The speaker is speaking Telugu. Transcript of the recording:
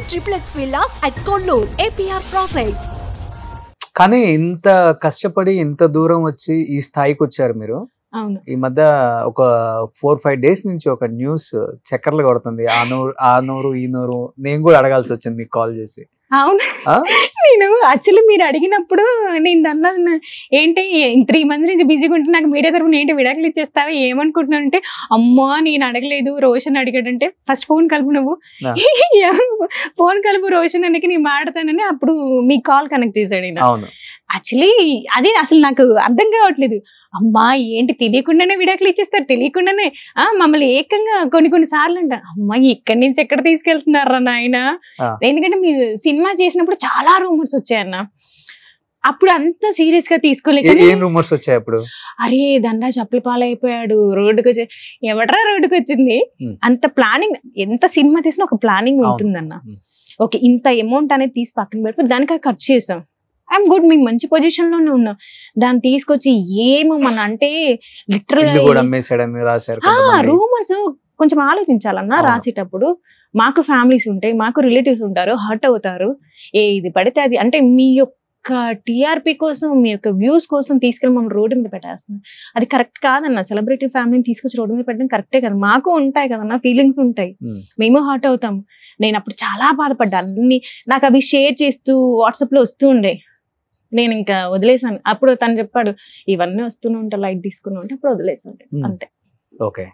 triplex villas at Kollur, APR Projects. కానీ ఇంత కష్టపడి ఇంత దూరం వచ్చి ఈ స్థాయికి వచ్చారు మీరు. అవును. ఈ మధ్య ఒక 4-5 డేస్ నుంచి ఒక న్యూస్ చక్కర్లు కొడుతుంది. ఆ నోరు ఈ నోరు నేను కూడా అడగాల్సి వచ్చింది మీకు కాల్ చేసి. అవును, నేను యాక్చువల్లీ మీరు అడిగినప్పుడు నేను అన్నాను ఏంటి 3 months నుంచి బిజీగా ఉంటే నాకు మీడియా తరఫున ఏంటి విడాకులు ఇచ్చేస్తావా ఏమనుకుంటున్నాను అంటే, అమ్మా నేను అడగలేదు రోషన్ అడిగాడంటే ఫస్ట్ ఫోన్ కలుపు నువ్వు ఫోన్ కలుపు రోషన్ అనికి నేను మాడతానని అప్పుడు మీ కాల్ కనెక్ట్ చేశాడు. యాక్చువల్లీ అది అసలు నాకు అర్థం కావట్లేదు. అమ్మా ఏంటి తెలియకుండానే విడాకులు ఇచ్చేస్తారు, తెలియకుండానే మమ్మల్ని ఏకంగా కొన్ని సార్లు అంట అమ్మా ఇక్కడి నుంచి ఎక్కడ తీసుకెళ్తున్నారా నాయన. ఎందుకంటే మీరు సినిమా చేసినప్పుడు చాలా రూమర్స్ వచ్చాయన్న, అప్పుడు అంత సీరియస్ గా తీసుకోలేక అరే దండా చప్పుల పాలైపోయాడు, రోడ్డుకు వచ్చి ఎవడరా రోడ్డుకు వచ్చింది అంత ప్లానింగ్. ఎంత సినిమా తీసినా ఒక ప్లానింగ్ ఉంటుందన్న. ఓకే ఇంత అమౌంట్ అనేది తీసి పక్కన పెడితే దానికి ఖర్చు చేసాం, ఐఎమ్ గుడ్, మేము మంచి పొజిషన్ లోనే ఉన్నాం. దాన్ని తీసుకొచ్చి ఏమో మన అంటే లిటరల్ రూమర్స్ కొంచెం ఆలోచించాలన్నా రాసేటప్పుడు. మాకు ఫ్యామిలీస్ ఉంటాయి, మాకు రిలేటివ్స్ ఉంటారు, హర్ట్ అవుతారు. ఇది పడితే అది అంటే మీ యొక్క టీఆర్పీ కోసం మీ యొక్క వ్యూస్ కోసం తీసుకెళ్ళి మమ్మల్ని రోడ్డు మీద పెట్టేస్తున్నాం. అది కరెక్ట్ కాదన్న. సెలబ్రిటీ ఫ్యామిలీని తీసుకొచ్చి రోడ్డు మీద పెట్టడం కరెక్టే కదా. మాకు ఉంటాయి కదన్నా ఫీలింగ్స్ ఉంటాయి, మేము హర్ట్ అవుతాం. నేను అప్పుడు చాలా బాధపడ్డా. అన్ని నాకు అవి షేర్ చేస్తూ వాట్సాప్ లో వస్తూ ఉండే. నేను ఇంకా వదిలేసాను. అప్పుడు తను చెప్పాడు ఇవన్నీ వస్తూనే ఉంటా లైట్ తీసుకున్నా అంటే అప్పుడు వదిలేసాను అంతే. ఓకే.